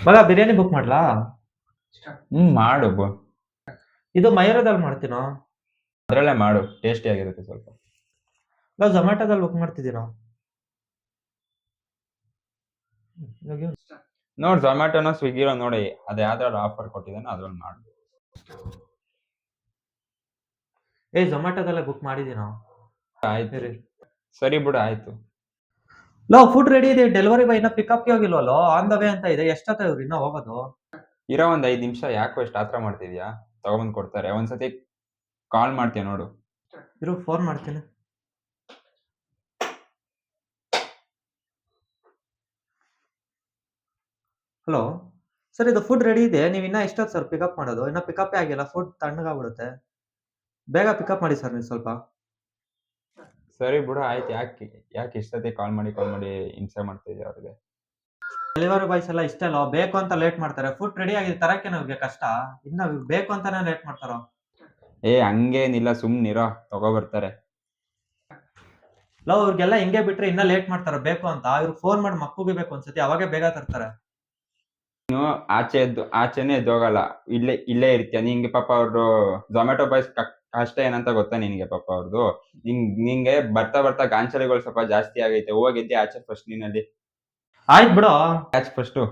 ಮಗ ಬಿರಿಯಾನಿ ಬುಕ್ ಮಾಡ್ಲಾ? ಮಾಡು ಇದು ಮಯೂರದಲ್ಲಿ ಮಾಡ್ತೀನೋ? ಅದ್ರಲ್ಲೇ ಮಾಡು, ಟೇಸ್ಟಿ ಆಗಿರುತ್ತೆ ಸ್ವಲ್ಪ. ನಾವು ಝೊಮ್ಯಾಟೋದಲ್ಲಿ ಬುಕ್ ಮಾಡ್ತಿದ್ದೀನೋ? ನೋಡ್ ಝೊಮ್ಯಾಟೋನ ಸ್ವಿಗ್ಗಿರೋ ನೋಡಿ, ಅದ್ ಯಾವ್ದಾದ್ರು ಆಫರ್ ಕೊಟ್ಟಿದ್ದಾನೆ ಅದ್ರಲ್ಲಿ ಮಾಡು. ಝೊಮ್ಯಾಟೋದಲ್ಲೇ ಬುಕ್ ಮಾಡಿದ್ದೀನೋ? ಆಯ್ತು ಸರಿ ಬಿಡು, ಆಯ್ತು. ಫುಡ್ ರೆಡಿ ಇದೆ, ಡೆಲಿವರಿ ಬಾಯ್ ಇನ್ನ ಪಿಕಪ್ಗೆ ಹೋಗಿಲ್ವಲ್ಲೋ? ಆನ್ ದ ವೇ ಅಂತ ಇದೆ. ಎಷ್ಟೊತ್ತ ಇವ್ರು ಇನ್ನ ಹೋಗೋದು? ಇರೋ ಒಂದ್ 5 ನಿಮಿಷ, ಯಾಕೋ ಇಷ್ಟು ಆತರ ಮಾಡ್ತಿದ್ಯಾ? ತಗೊಂಬಂದ್ ಕೊಡ್ತಾರೆ, ಒಂದ್ಸತಿ ಕಾಲ್ ಮಾಡ್ತೀಯ ನೋಡು. ಇರು, ಫೋನ್ ಮಾಡ್ತೀನಿ. ಹಲೋ ಸರ್, ಇದು ಫುಡ್ ರೆಡಿ ಇದೆ. ನೀವು ಇನ್ನ ಎಷ್ಟೊತ್ತು ಸರ್ ಪಿಕಪ್ ಮಾಡೋದು? ಇನ್ನ ಪಿಕಪ್ಪೇ ಆಗಿಲ್ಲ, ಫುಡ್ ತಣ್ಣಗಾಗ್ಬಿಡುತ್ತೆ. ಬೇಗ ಪಿಕಪ್ ಮಾಡಿ ಸರ್ ನೀವು ಸ್ವಲ್ಪ. ಸರಿ ಬಿಡು, ಆಯ್ತು. ಯಾಕೆ ಇಷ್ಟೊತ್ತಿಗೆ ಕಾಲ್ ಮಾಡಿ ಹಿಂಸೆ ಮಾಡ್ತಿದ್ಯಾ ಅವ್ರಿಗೆ? ಡೆಲಿವರಿ ಬಾಯ್ಸ್ ಎಲ್ಲ ಇಷ್ಟೇ ಅಲ್ವಾ, ಬೇಕು ಅಂತ ಲೇಟ್ ಮಾಡ್ತಾರೆ. ಫುಡ್ ರೆಡಿ ಆಗಿದೆ, ತರಕ್ಕೆ ನಮ್ಗೆ ಕಷ್ಟ. ಇನ್ನ ಬೇಕು ಅಂತಾನೆ ಲೇಟ್ ಮಾಡ್ತಾರೋ? ಹಂಗೇನಿಲ್ಲ, ಸುಮ್ನಿರೋ, ತಗೋ ಬರ್ತಾರೆ. ಇವ್ರಿಗೆಲ್ಲ ಹಿಂಗೆ ಬಿಟ್ರೆ ಇನ್ನ ಲೇಟ್ ಮಾಡ್ತಾರೆ ಬೇಕು ಅಂತ. ಇವ್ರು ಫೋನ್ ಮಾಡಿ ಮಕ್ಕಳಿಗೆ ಬೇಕು ಅನ್ಸುತ್ತೆ, ಅವಾಗೆ ಬೇಗ ತರ್ತಾರೆ. ನೀನು ಆಚೆನೆ ಎದ್ದೋಗಲ್ಲ, ಇಲ್ಲೇ ಇರ್ತೀಯ. ನಿಂಗೆ ಪಾಪ ಅವ್ರು ಝೊಮ್ಯಾಟೊ ಬಾಯ್ಸ್ ಕಷ್ಟ ಏನಂತ ಗೊತ್ತಾ ನಿನ್ಗೆ? ಪಾಪ ಅವ್ರದ್ದು ನಿಂಗೆ ಬರ್ತಾ ಗಾಂಚಲಿಗಳು ಸ್ವಲ್ಪ ಜಾಸ್ತಿ ಆಗೈತೆ. ಹೋಗಿದ್ದೆ ಆಚೆ ಫಸ್ಟ್ ನೀನಲ್ಲಿ. ಆಯ್ತು ಬಿಡು, ಆಚೆ ಫಸ್ಟು.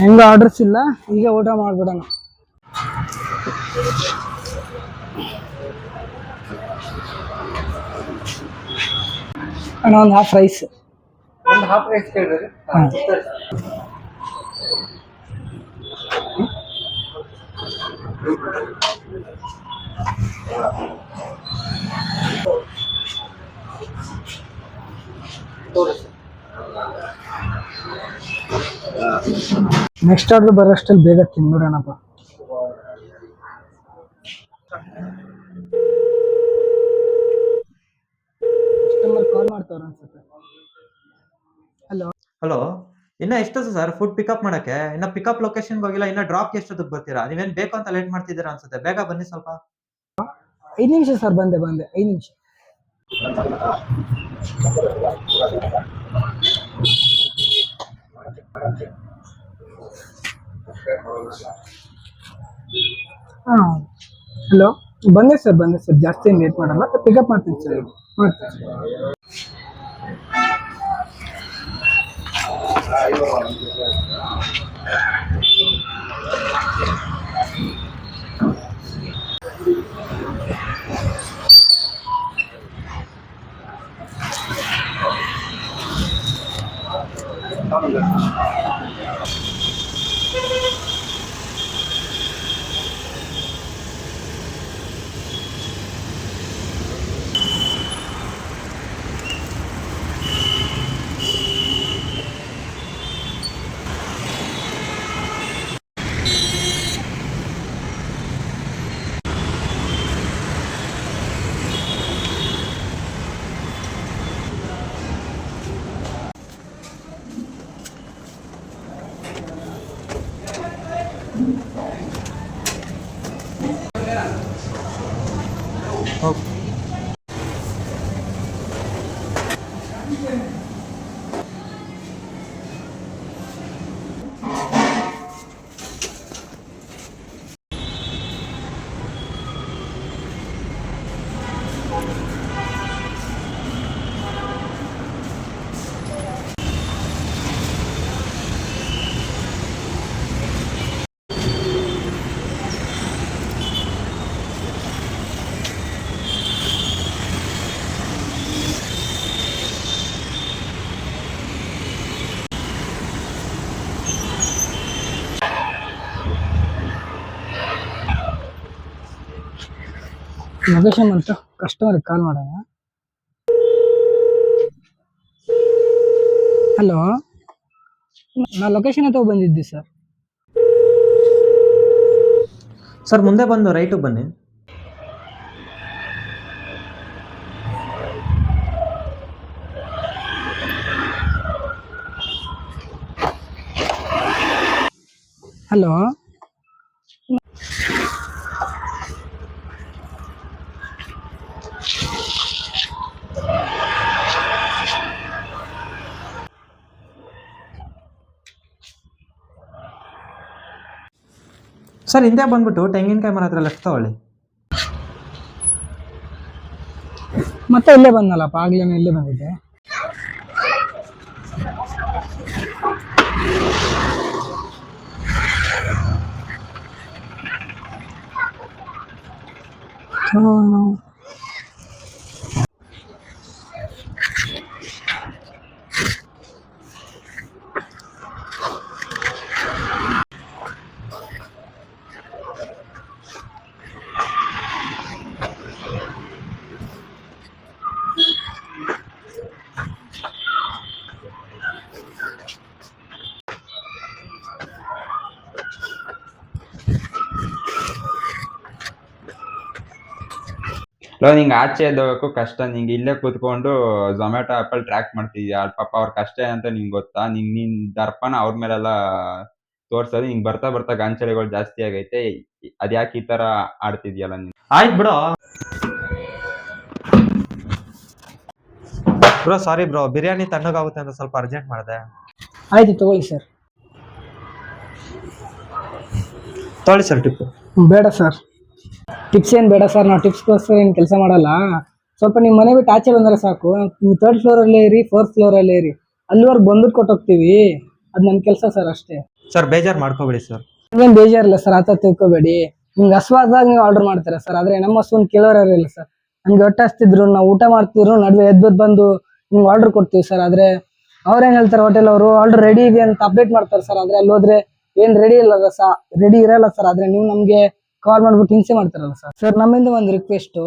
ಹೆಂಗ ಆರ್ಡರ್ಸ್ ಇಲ್ಲ, ಈಗ ಊಟ ಮಾಡ್ಬಿಡೋಣ. ಅಣ್ಣ ಒಂದು ಹಾಫ್ ರೈಸ್. ಕೇಳಿದ್ರಿ? ನೆಕ್ಸ್ಟ್ ಆರ್ಡರ್ ಬರೋಷ್ಟಲ್ಲಿ ಬೇಗ ತಿನ್ಬಿಡೋಣಪ್ಪ. ಕಸ್ಟಮರ್ ಕಾಲ್ ಮಾಡ್ತಾವ್ರ ಅನ್ಸುತ್ತೆ. ಹಲೋ, ಇನ್ನ ಎಷ್ಟೊತ್ತು ಸರ್ ಫುಡ್ ಪಿಕಪ್ ಮಾಡಕ್ಕೆ? ಇನ್ನ ಪಿಕಪ್ ಲೊಕೇಶನ್ಗೆ ಹೋಗಿಲ್ಲ, ಇನ್ನ ಡ್ರಾಪ್ ಎಷ್ಟೊತ್ತಿಗೆ ಬರ್ತೀರಾ? ನೀವೇನ್ ಬೇಕು ಅಂತ ಲೇಟ್ ಮಾಡ್ತಿದ್ದೀರಾ ಅನ್ಸುತ್ತೆ. ಬೇಗ ಬನ್ನಿ ಸ್ವಲ್ಪ. 5 ನಿಮಿಷ ಸರ್, ಬಂದೆ 5 ನಿಮಿಷ. ಹಲೋ, ಬಂದೆ ಸರ್ ಜಾಸ್ತಿ ಏನು ಲೇಟ್ ಮಾಡಲ್ಲ, ಪಿಕಪ್ ಮಾಡ್ತೀನಿ ಸರ್. ಮಾಡ್ತೀನಿ. ಲೊಕೇಶನ್ ಅಂತ ಕಸ್ಟಮರ್ಗೆ ಕಾಲ್ ಮಾಡೋಣ. ಹಲೋ, ನಾ ಲೊಕೇಶನ್ ಹತ್ರ ಬಂದಿದ್ದೆ ಸರ್. ಸರ್ ಮುಂದೆ ಬಂದು ರೈಟಿಗೆ ಬನ್ನಿ. ಹಲೋ, ಸರ್ ಹಿಂದೆ ಬಂದ್ಬಿಟ್ಟು ತೆಂಗಿನಕಾಯಿ ಮರ ಹತ್ರ ಲೆಫ್ಟ್ ತಗೊಳ್ಳಿ. ಮತ್ತೆ ಇಲ್ಲೇ ಬಂದಲ್ಲಪ್ಪ, ಆಗ್ಲೇನೆ ಇಲ್ಲೇ ಬಂದಿದ್ದೆ. ನಿಂಗೆ ಆಚೆ ಎದ್ದೋಗಕ್ಕೂ ಕಷ್ಟ, ನಿಂಗೆ ಇಲ್ಲೇ ಕೂತ್ಕೊಂಡು ಝೊಮ್ಯಾಟೊ ಆಪಲ್ಲಿ ಟ್ರ್ಯಾಕ್ ಮಾಡ್ತಿದ್ಯಾ. ಪಾಪ ಅವ್ರ ಕಷ್ಟ ಏನಂತ ನಿಂಗೆ ಗೊತ್ತಾ? ನಿನ್ ದರ್ಪನ ಅವ್ರ ಮೇಲೆಲ್ಲ ತೋರ್ಸೋದು. ನಿಂಗೆ ಬರ್ತಾ ಬರ್ತಾ ಗಾಂಚಲಿಗಳು ಜಾಸ್ತಿ ಆಗೈತೆ. ಅದ್ಯಾಕೆ ಈ ತರ ಆಡ್ತಿದ್ಯಲ್ಲ ನೀನು? ಆಯ್ತು ಬಿಡು ಬ್ರೋ, ಸಾರಿ ಬ್ರೋ, ಬಿರಿಯಾನಿ ತಣ್ಣಗಾಗುತ್ತೆ ಅಂತ ಸ್ವಲ್ಪ ಅರ್ಜೆಂಟ್ ಮಾಡಿದೆ. ಆಯ್ತು ತಗೊಳ್ಳಿ ಸರ್. ತೊಗೊಳ್ಳಿ ಸರ್ ಟಿಪ್ಪು. ಬೇಡ ಸರ್, ಟಿಪ್ಸ್ ಏನು ಬೇಡ ಸರ್. ನಾವು ಟಿಪ್ಸ್ಗೋಸ್ಕರ ಏನು ಕೆಲಸ ಮಾಡಲ್ಲ. ಸ್ವಲ್ಪ ನಿಮ್ಮ ಮನೆ ಬಿಟ್ಟು ಆಚೆ ಬಂದರೆ ಸಾಕು. ನೀವು 3rd ಫ್ಲೋರಲ್ಲೇ ಇರಿ, 4th ಫ್ಲೋರಲ್ಲೇ ಇರಿ, ಅಲ್ಲಿವರೆಗೆ ಬಂದ್ಬಿಟ್ಟು ಕೊಟ್ಟೋಗ್ತೀವಿ. ಅದು ನಮ್ಮ ಕೆಲಸ ಸರ್, ಅಷ್ಟೇ. ಸರ್ ಬೇಜಾರು ಮಾಡ್ಕೋಬೇಡಿ ಸರ್. ನೀವೇನು ಬೇಜಾರಿಲ್ಲ ಸರ್, ಆ ಥರ ತಿಳ್ಕೊಬೇಡಿ. ನಿಮ್ಗೆ ಹಸುವಾದಾಗ ನೀವು ಆರ್ಡರ್ ಮಾಡ್ತೀರಾ ಸರ್, ಆದರೆ ನಮ್ಮ ಹಸುವನ್ನು ಕೇಳೋರು ಇಲ್ಲ ಸರ್. ನಮ್ಗೆ ಹೊಟ್ಟೆ ಹಸ್ತಿದ್ರು, ನಾವು ಊಟ ಮಾಡ್ತಿದ್ರು, ನಡುವೆ ಎದ್ದು ಬಂದು ನಿಮ್ಗೆ ಆರ್ಡರ್ ಕೊಡ್ತೀವಿ ಸರ್. ಆದರೆ ಅವ್ರೇನು ಹೇಳ್ತಾರೆ, ಹೋಟೆಲ್ ಅವರು ಆರ್ಡರ್ ರೆಡಿ ಇದೆ ಅಂತ ಅಪ್ಡೇಟ್ ಮಾಡ್ತಾರೆ ಸರ್. ಆದರೆ ಅಲ್ಲಿ ಹೋದ್ರೆ ಏನು ರೆಡಿ ಇರಲ್ಲ ಸರ್. ಆದರೆ ನೀವು ನಮಗೆ ಕಾಲ್ ಮಾಡ್ಬಿಟ್ಟು ಹಿಂಸೆ ಮಾಡ್ತಾರಲ್ಲ ಸರ್. ಸರ್ ನಮ್ಮಿಂದ ಒಂದು ರಿಕ್ವೆಸ್ಟು,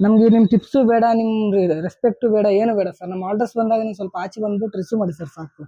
ನಮಗೆ ನಿಮ್ಮ ಟಿಪ್ಸು ಬೇಡ, ನಿಮ್ಮ ರೆಸ್ಪೆಕ್ಟು ಬೇಡ, ಏನು ಬೇಡ ಸರ್. ನಮ್ಮ ಆರ್ಡರ್ಸ್ ಬಂದಾಗ ನೀವು ಸ್ವಲ್ಪ ಆಚೆ ಬಂದ್ಬಿಟ್ಟು ರಿಸೀವ್ ಮಾಡಿ ಸರ್, ಸಾಕು.